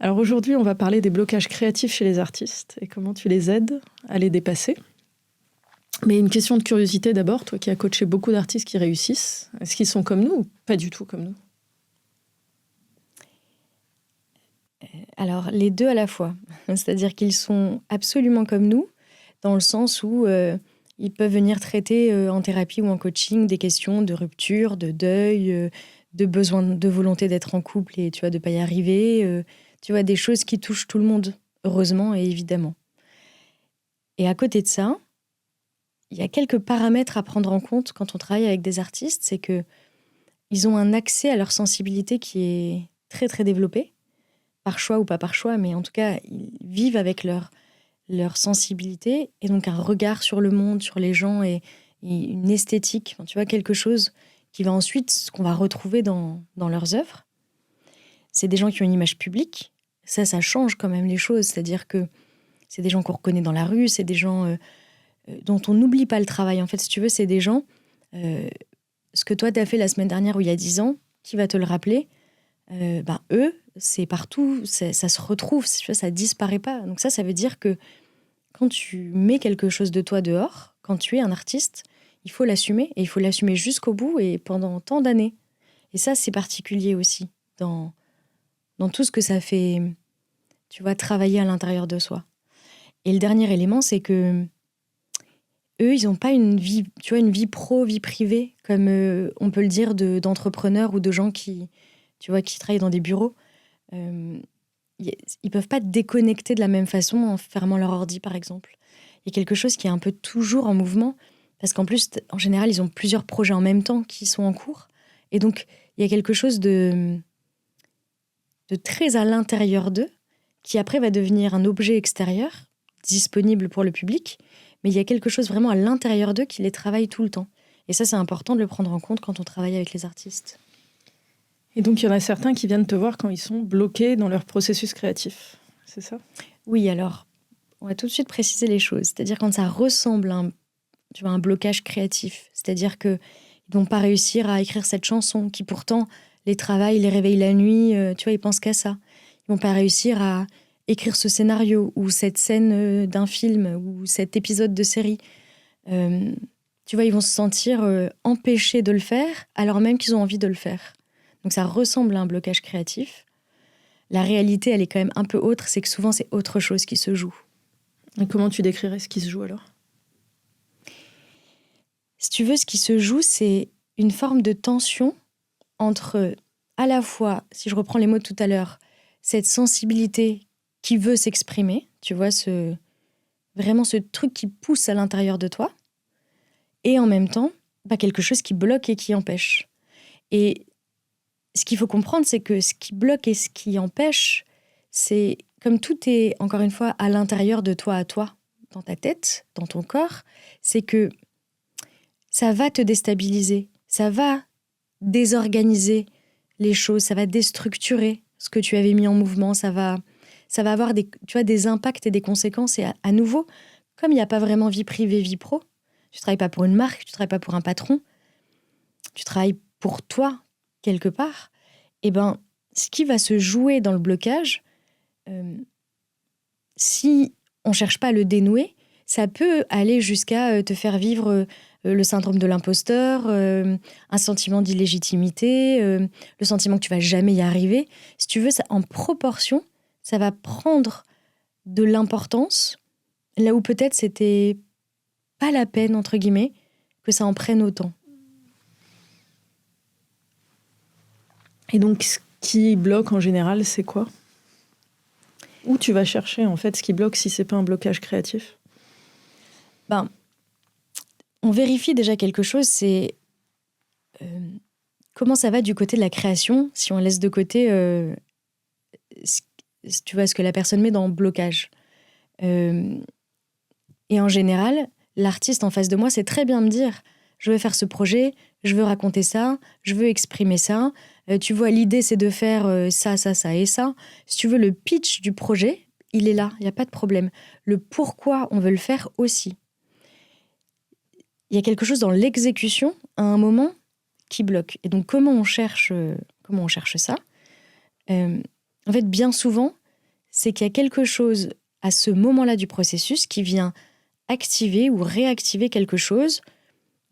Alors aujourd'hui, on va parler des blocages créatifs chez les artistes et comment tu les aides à les dépasser. Mais une question de curiosité d'abord, toi qui as coaché beaucoup d'artistes qui réussissent, est-ce qu'ils sont comme nous ou pas du tout comme nous? Alors, les deux à la fois. C'est-à-dire qu'ils sont absolument comme nous, dans le sens où ils peuvent venir traiter en thérapie ou en coaching des questions de rupture, de deuil, de besoin, de volonté d'être en couple et tu vois, de ne pas y arriver. Tu vois, des choses qui touchent tout le monde, heureusement et évidemment. Et à côté de ça, il y a quelques paramètres à prendre en compte quand on travaille avec des artistes, c'est qu'ils ont un accès à leur sensibilité qui est très très développé, par choix ou pas par choix, mais en tout cas, ils vivent avec leur sensibilité et donc un regard sur le monde, sur les gens et une esthétique, enfin, tu vois, quelque chose qui va ensuite, ce qu'on va retrouver dans leurs œuvres. C'est des gens qui ont une image publique, ça change quand même les choses, c'est-à-dire que c'est des gens qu'on reconnaît dans la rue, c'est des gens dont on n'oublie pas le travail. En fait, si tu veux, c'est des gens, ce que toi, tu as fait la semaine dernière ou il y a 10 ans, qui va te le rappeler, eux, c'est partout, ça se retrouve, tu vois, ça disparaît pas. Donc ça veut dire que quand tu mets quelque chose de toi dehors, quand tu es un artiste, il faut l'assumer, et il faut l'assumer jusqu'au bout et pendant tant d'années. Et ça, c'est particulier aussi, dans tout ce que ça fait, tu vois, travailler à l'intérieur de soi. Et le dernier élément, c'est que eux, ils n'ont pas une vie, tu vois, une vie pro, vie privée, comme on peut le dire d'entrepreneurs ou de gens qui, tu vois, qui travaillent dans des bureaux. Ils peuvent pas déconnecter de la même façon en fermant leur ordi, par exemple. Il y a quelque chose qui est un peu toujours en mouvement, parce qu'en plus, en général, ils ont plusieurs projets en même temps qui sont en cours. Et donc, il y a quelque chose de très à l'intérieur d'eux, qui après va devenir un objet extérieur, disponible pour le public, mais il y a quelque chose vraiment à l'intérieur d'eux qui les travaille tout le temps. Et ça, c'est important de le prendre en compte quand on travaille avec les artistes. Et donc, il y en a certains qui viennent te voir quand ils sont bloqués dans leur processus créatif, c'est ça? Oui, alors, on va tout de suite préciser les choses. C'est-à-dire quand ça ressemble à un blocage créatif. C'est-à-dire qu'ils ne vont pas réussir à écrire cette chanson qui pourtant les travaille, les réveille la nuit, tu vois, ils pensent qu'à ça. Ils ne vont pas réussir à écrire ce scénario ou cette scène d'un film ou cet épisode de série. Tu vois, ils vont se sentir empêchés de le faire alors même qu'ils ont envie de le faire. Donc ça ressemble à un blocage créatif. La réalité, elle est quand même un peu autre, c'est que souvent c'est autre chose qui se joue. Et comment tu décrirais ce qui se joue alors? Si tu veux, ce qui se joue, c'est une forme de tension entre, à la fois, si je reprends les mots de tout à l'heure, cette sensibilité qui veut s'exprimer, tu vois, vraiment ce truc qui pousse à l'intérieur de toi, et en même temps, quelque chose qui bloque et qui empêche. Et ce qu'il faut comprendre, c'est que ce qui bloque et ce qui empêche, c'est comme tout est, encore une fois, à l'intérieur de toi à toi, dans ta tête, dans ton corps, c'est que ça va te déstabiliser, ça va désorganiser les choses, ça va déstructurer ce que tu avais mis en mouvement, ça va avoir des impacts et des conséquences. Et à nouveau, comme il n'y a pas vraiment vie privée, vie pro, tu ne travailles pas pour une marque, tu ne travailles pas pour un patron, tu travailles pour toi, quelque part. Et ce qui va se jouer dans le blocage, si on ne cherche pas à le dénouer, ça peut aller jusqu'à te faire vivre le syndrome de l'imposteur, un sentiment d'illégitimité, le sentiment que tu vas jamais y arriver. Si tu veux, ça, en proportion, ça va prendre de l'importance, là où peut-être c'était pas la peine, entre guillemets, que ça en prenne autant. Et donc, ce qui bloque en général, c'est quoi? Où tu vas chercher, en fait, ce qui bloque si c'est pas un blocage créatif? On vérifie déjà quelque chose, c'est comment ça va du côté de la création, si on laisse de côté tu vois, ce que la personne met dans le blocage. Et en général, l'artiste en face de moi sait très bien me dire « je veux faire ce projet, je veux raconter ça, je veux exprimer ça. Tu vois, l'idée, c'est de faire ça, ça, ça et ça. » Si tu veux, le pitch du projet, il est là, il n'y a pas de problème. Le pourquoi on veut le faire aussi. Il y a quelque chose dans l'exécution, à un moment, qui bloque. Et donc, comment on cherche ça ? En fait, bien souvent, c'est qu'il y a quelque chose à ce moment-là du processus qui vient activer ou réactiver quelque chose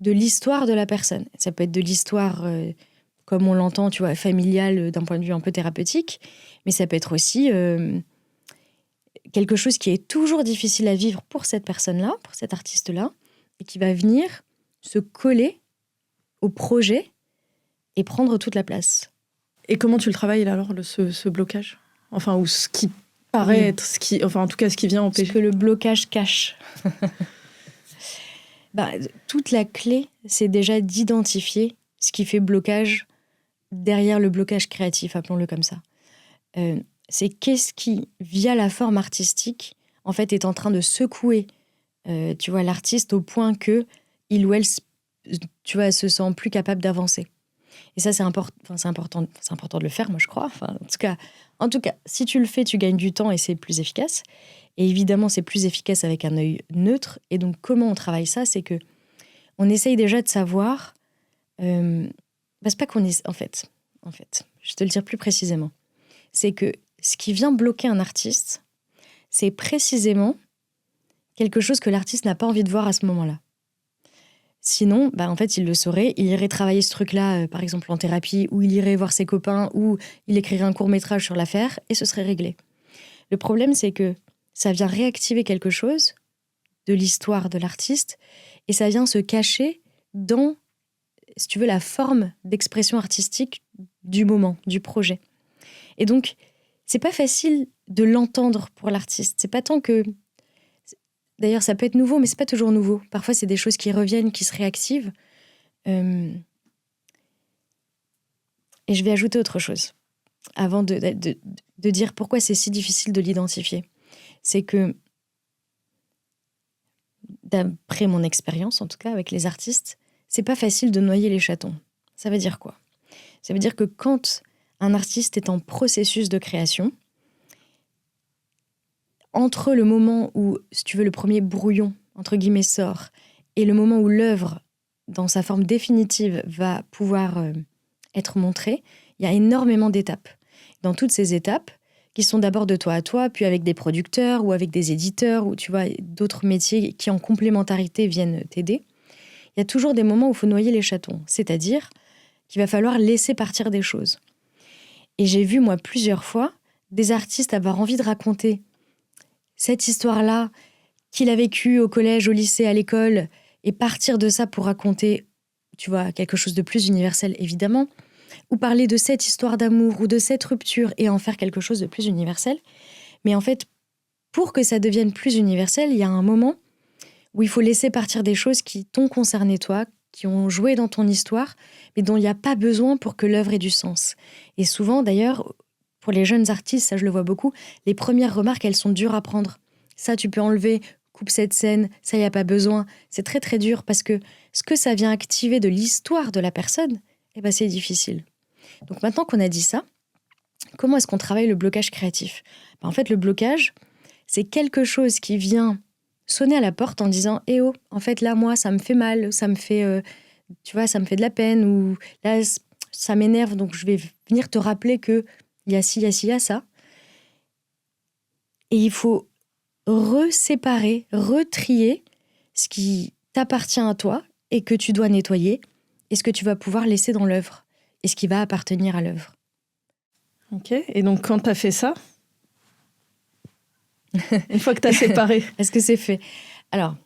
de l'histoire de la personne. Ça peut être de l'histoire, comme on l'entend, tu vois, familiale d'un point de vue un peu thérapeutique, mais ça peut être aussi quelque chose qui est toujours difficile à vivre pour cette personne-là, pour cet artiste-là, et qui va venir se coller au projet et prendre toute la place. Et comment tu le travailles là alors, ce blocage ? Enfin, ou ce qui paraît être, en tout cas ce qui vient empêcher. Ce que le blocage cache. Toute la clé, c'est déjà d'identifier ce qui fait blocage derrière le blocage créatif, appelons-le comme ça. C'est qu'est-ce qui, via la forme artistique, en fait, est en train de secouer, tu vois, l'artiste au point que il ou elle, tu vois, se sent plus capable d'avancer. Et ça, c'est important de le faire, moi, je crois. Enfin, en tout cas, si tu le fais, tu gagnes du temps et c'est plus efficace. Et évidemment, c'est plus efficace avec un œil neutre. Et donc, comment on travaille ça ? C'est que on essaye déjà de savoir... c'est pas qu'on est... En fait, je vais te le dire plus précisément. C'est que ce qui vient bloquer un artiste, c'est précisément quelque chose que l'artiste n'a pas envie de voir à ce moment-là. Sinon, en fait, il le saurait. Il irait travailler ce truc-là, par exemple en thérapie, ou il irait voir ses copains, ou il écrirait un court-métrage sur l'affaire, et ce serait réglé. Le problème, c'est que ça vient réactiver quelque chose de l'histoire de l'artiste, et ça vient se cacher dans, si tu veux, la forme d'expression artistique du moment, du projet. Et donc, c'est pas facile de l'entendre pour l'artiste. C'est pas tant que... D'ailleurs, ça peut être nouveau, mais c'est pas toujours nouveau. Parfois, c'est des choses qui reviennent, qui se réactivent. Et je vais ajouter autre chose, avant de dire pourquoi c'est si difficile de l'identifier. C'est que, d'après mon expérience, en tout cas, avec les artistes, c'est pas facile de noyer les chatons. Ça veut dire quoi ? Ça veut dire que quand un artiste est en processus de création, entre le moment où, si tu veux, le premier brouillon, entre guillemets, sort, et le moment où l'œuvre, dans sa forme définitive, va pouvoir être montrée, il y a énormément d'étapes. Dans toutes ces étapes, qui sont d'abord de toi à toi, puis avec des producteurs ou avec des éditeurs, ou tu vois, d'autres métiers qui, en complémentarité, viennent t'aider, il y a toujours des moments où il faut noyer les chatons. C'est-à-dire qu'il va falloir laisser partir des choses. Et j'ai vu, moi, plusieurs fois, des artistes avoir envie de raconter cette histoire-là qu'il a vécue au collège, au lycée, à l'école, et partir de ça pour raconter, tu vois, quelque chose de plus universel, évidemment, ou parler de cette histoire d'amour ou de cette rupture et en faire quelque chose de plus universel. Mais en fait, pour que ça devienne plus universel, il y a un moment où il faut laisser partir des choses qui t'ont concerné toi, qui ont joué dans ton histoire, mais dont il n'y a pas besoin pour que l'œuvre ait du sens. Et souvent, d'ailleurs, pour les jeunes artistes, ça je le vois beaucoup, les premières remarques, elles sont dures à prendre. Ça, tu peux enlever, coupe cette scène, ça, il n'y a pas besoin. C'est très, très dur parce que ce que ça vient activer de l'histoire de la personne, c'est difficile. Donc maintenant qu'on a dit ça, comment est-ce qu'on travaille le blocage créatif ? En fait, le blocage, c'est quelque chose qui vient sonner à la porte en disant « Eh oh, en fait, là, moi, ça me fait mal, ça me fait, tu vois, ça me fait de la peine, ou là, ça m'énerve, donc je vais venir te rappeler qu'il y a ci, il y a ci, il y a ça. » Et il faut reséparer, retrier ce qui t'appartient à toi et que tu dois nettoyer et ce que tu vas pouvoir laisser dans l'œuvre et ce qui va appartenir à l'œuvre. Ok, et donc quand tu as fait ça, une fois que tu as séparé... Est-ce que c'est fait ? Alors,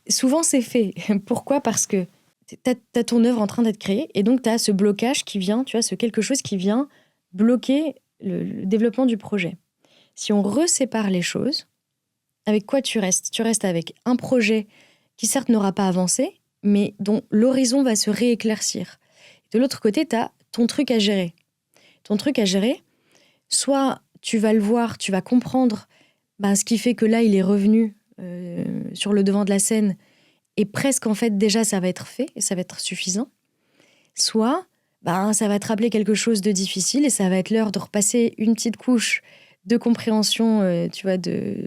souvent c'est fait. Pourquoi ? Parce que tu as ton œuvre en train d'être créée et donc tu as ce blocage qui vient, tu vois, ce quelque chose qui vient bloquer le développement du projet. Si on resépare les choses, avec quoi tu restes ? Tu restes avec un projet qui certes n'aura pas avancé, mais dont l'horizon va se rééclaircir. De l'autre côté, tu as ton truc à gérer. Ton truc à gérer, soit tu vas le voir, tu vas comprendre ce qui fait que là, il est revenu sur le devant de la scène et presque, en fait, déjà, ça va être fait et ça va être suffisant. Soit, ça va te rappeler quelque chose de difficile et ça va être l'heure de repasser une petite couche de compréhension, tu vois, de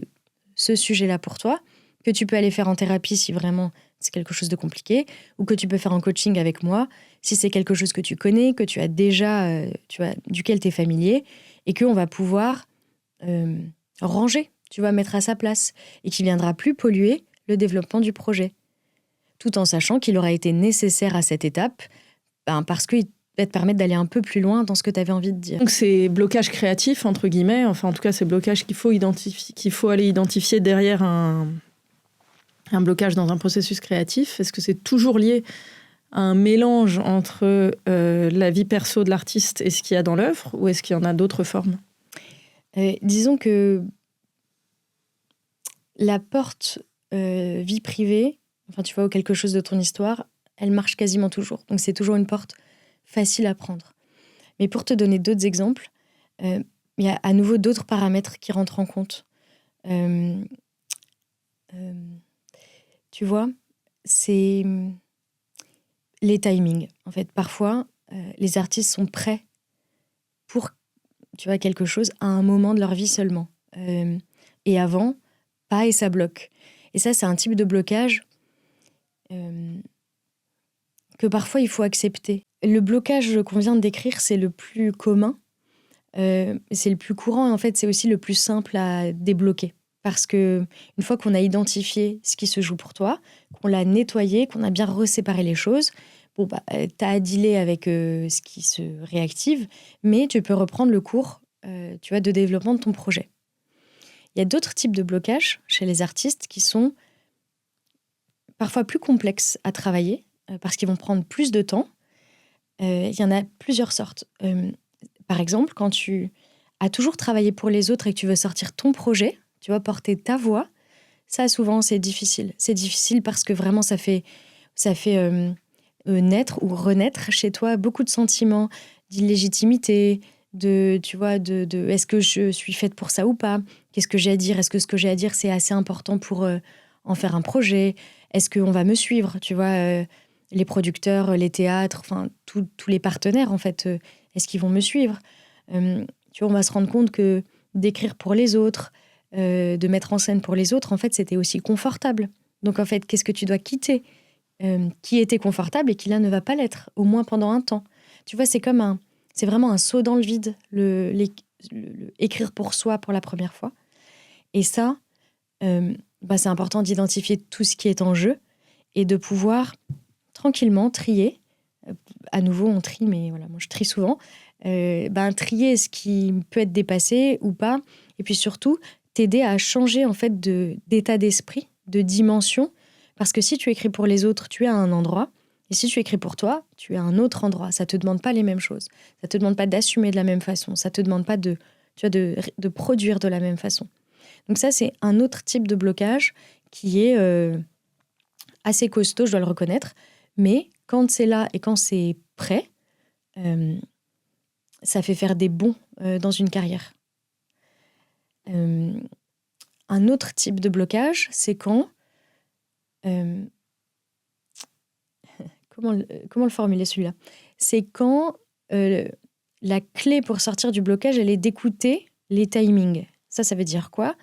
ce sujet-là pour toi, que tu peux aller faire en thérapie si vraiment c'est quelque chose de compliqué, ou que tu peux faire en coaching avec moi si c'est quelque chose que tu connais, que tu as déjà, tu vois, duquel tu es familier, et qu'on va pouvoir ranger, tu vois, mettre à sa place, et qui viendra plus polluer le développement du projet. Tout en sachant qu'il aura été nécessaire à cette étape, parce qu'il va te permettre d'aller un peu plus loin dans ce que tu avais envie de dire. Donc ces blocages créatifs, entre guillemets, enfin en tout cas ces blocages qu'il faut aller identifier derrière un blocage dans un processus créatif, est-ce que c'est toujours lié à un mélange entre la vie perso de l'artiste et ce qu'il y a dans l'œuvre, ou est-ce qu'il y en a d'autres formes ? Disons que la porte vie privée, enfin tu vois, ou quelque chose de ton histoire, elle marche quasiment toujours. Donc c'est toujours une porte facile à prendre. Mais pour te donner d'autres exemples, il y a à nouveau d'autres paramètres qui rentrent en compte. Tu vois, c'est les timings. En fait, parfois, les artistes sont prêts pour, tu vois, quelque chose à un moment de leur vie seulement. Et avant, pas, et ça bloque. Et ça, c'est un type de blocage que parfois il faut accepter. Le blocage qu'on vient de décrire, c'est le plus commun, c'est le plus courant, et en fait, c'est aussi le plus simple à débloquer. Parce que une fois qu'on a identifié ce qui se joue pour toi, qu'on l'a nettoyé, qu'on a bien reséparé les choses, t'as à dealer avec ce qui se réactive, mais tu peux reprendre le cours tu vois, de développement de ton projet. Il y a d'autres types de blocages chez les artistes qui sont parfois plus complexes à travailler, parce qu'ils vont prendre plus de temps. Il y en a plusieurs sortes. Par exemple, quand tu as toujours travaillé pour les autres et que tu veux sortir ton projet, tu vas porter ta voix, ça souvent c'est difficile. C'est difficile parce que vraiment ça fait naître ou renaître chez toi beaucoup de sentiments d'illégitimité, tu vois, de est-ce que je suis faite pour ça ou pas ? Qu'est-ce que j'ai à dire ? Est-ce que ce que j'ai à dire c'est assez important pour en faire un projet ? Est-ce qu'on va me suivre ? Tu vois, les producteurs, les théâtres, enfin tous les partenaires en fait, est-ce qu'ils vont me suivre ? Tu vois, on va se rendre compte que d'écrire pour les autres, de mettre en scène pour les autres, en fait, c'était aussi confortable. Donc, en fait, qu'est-ce que tu dois quitter qui était confortable et qui, là, ne va pas l'être, au moins pendant un temps. Tu vois, c'est vraiment un saut dans le vide, écrire pour soi pour la première fois. Et ça, c'est important d'identifier tout ce qui est en jeu et de pouvoir tranquillement trier. À nouveau, on trie, mais voilà, moi, je trie souvent. Trier ce qui peut être dépassé ou pas. Et puis surtout, t'aider à changer en fait d'état d'esprit, de dimension. Parce que si tu écris pour les autres, tu es à un endroit. Et si tu écris pour toi, tu es à un autre endroit. Ça ne te demande pas les mêmes choses. Ça ne te demande pas d'assumer de la même façon. Ça ne te demande pas de produire de la même façon. Donc ça, c'est un autre type de blocage qui est assez costaud, je dois le reconnaître. Mais quand c'est là et quand c'est prêt, ça fait faire des bonds dans une carrière. Un autre type de blocage, c'est quand... comment le formuler celui-là ? C'est quand la clé pour sortir du blocage, elle est d'écouter les timings. Ça veut dire quoi ?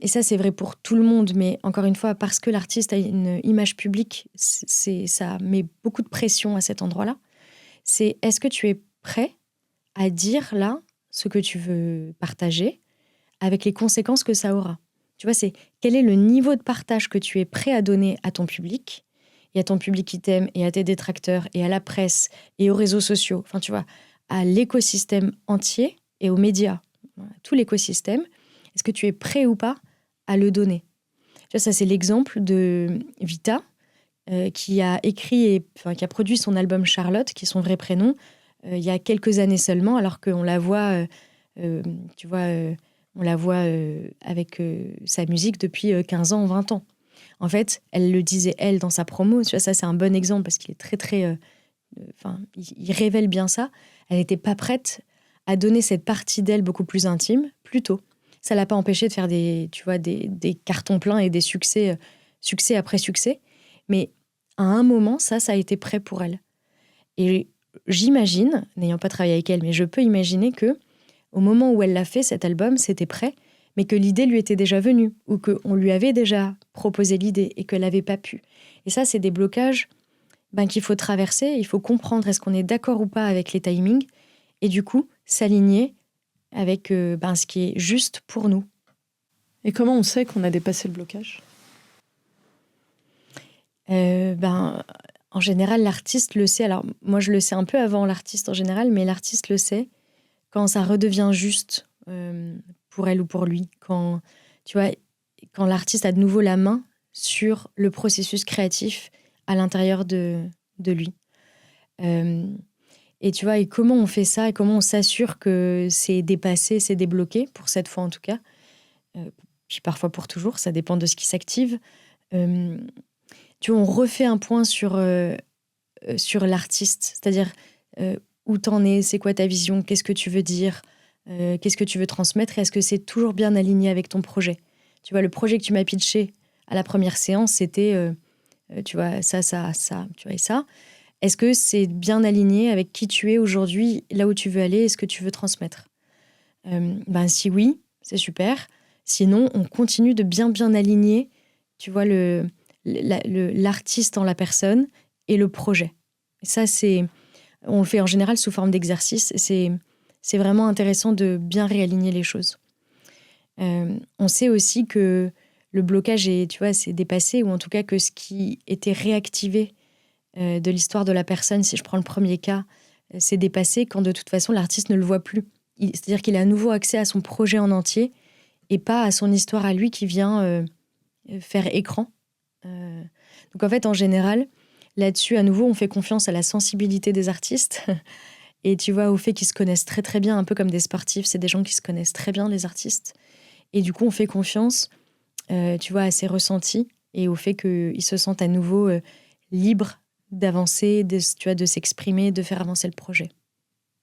Et ça, c'est vrai pour tout le monde, mais encore une fois, parce que l'artiste a une image publique, ça met beaucoup de pression à cet endroit-là. C'est est-ce que tu es prêt à dire là ce que tu veux partager avec les conséquences que ça aura. Tu vois, c'est quel est le niveau de partage que tu es prêt à donner à ton public, et à ton public qui t'aime, et à tes détracteurs, et à la presse, et aux réseaux sociaux, enfin tu vois, à l'écosystème entier et aux médias, tout l'écosystème, est-ce que tu es prêt ou pas à le donner ? Tu vois, ça c'est l'exemple de Vita, qui a écrit qui a produit son album Charlotte, qui est son vrai prénom, il y a quelques années seulement, alors qu'on la voit, tu vois, on la voit avec sa musique depuis 15 ans, 20 ans. En fait, elle le disait, elle, dans sa promo. Tu vois, ça, c'est un bon exemple parce qu'il est très, très... il révèle bien ça. Elle n'était pas prête à donner cette partie d'elle beaucoup plus intime plus tôt. Ça ne l'a pas empêché de faire des cartons pleins et des succès après succès. Mais à un moment, ça a été prêt pour elle. Et j'imagine, n'ayant pas travaillé avec elle, mais je peux imaginer que au moment où elle l'a fait, cet album, c'était prêt, mais que l'idée lui était déjà venue, ou qu'on lui avait déjà proposé l'idée et qu'elle n'avait pas pu. Et ça, c'est des blocages qu'il faut traverser. Il faut comprendre est-ce qu'on est d'accord ou pas avec les timings, et du coup, s'aligner avec ce qui est juste pour nous. Et comment on sait qu'on a dépassé le blocage ? En général, l'artiste le sait. Alors, moi, je le sais un peu avant l'artiste en général, mais l'artiste le sait quand ça redevient juste pour elle ou pour lui. Quand l'artiste a de nouveau la main sur le processus créatif à l'intérieur de lui. Et tu vois, et comment on fait ça et comment on s'assure que c'est dépassé, c'est débloqué, pour cette fois en tout cas. Puis parfois pour toujours, ça dépend de ce qui s'active. Tu vois, on refait un point sur l'artiste, c'est-à-dire où t'en es, c'est quoi ta vision, qu'est-ce que tu veux dire, qu'est-ce que tu veux transmettre, et est-ce que c'est toujours bien aligné avec ton projet. Tu vois, le projet que tu m'as pitché à la première séance, c'était, tu vois, ça, tu vois, et ça. Est-ce que c'est bien aligné avec qui tu es aujourd'hui, là où tu veux aller, et ce que tu veux transmettre ? Si oui, c'est super. Sinon, on continue de bien aligner, tu vois, l'artiste en la personne et le projet. Et ça, on le fait en général sous forme d'exercice. C'est vraiment intéressant de bien réaligner les choses. On sait aussi que le blocage c'est dépassé, ou en tout cas que ce qui était réactivé de l'histoire de la personne, si je prends le premier cas, c'est dépassé quand de toute façon l'artiste ne le voit plus. C'est-à-dire qu'il a à nouveau accès à son projet en entier et pas à son histoire à lui qui vient faire écran. Donc en fait, en général, là-dessus, à nouveau, on fait confiance à la sensibilité des artistes et tu vois, au fait qu'ils se connaissent très très bien, un peu comme des sportifs, c'est des gens qui se connaissent très bien, les artistes. Et du coup, on fait confiance, tu vois, à ses ressentis et au fait qu'ils se sentent à nouveau libres d'avancer, de s'exprimer, de faire avancer le projet.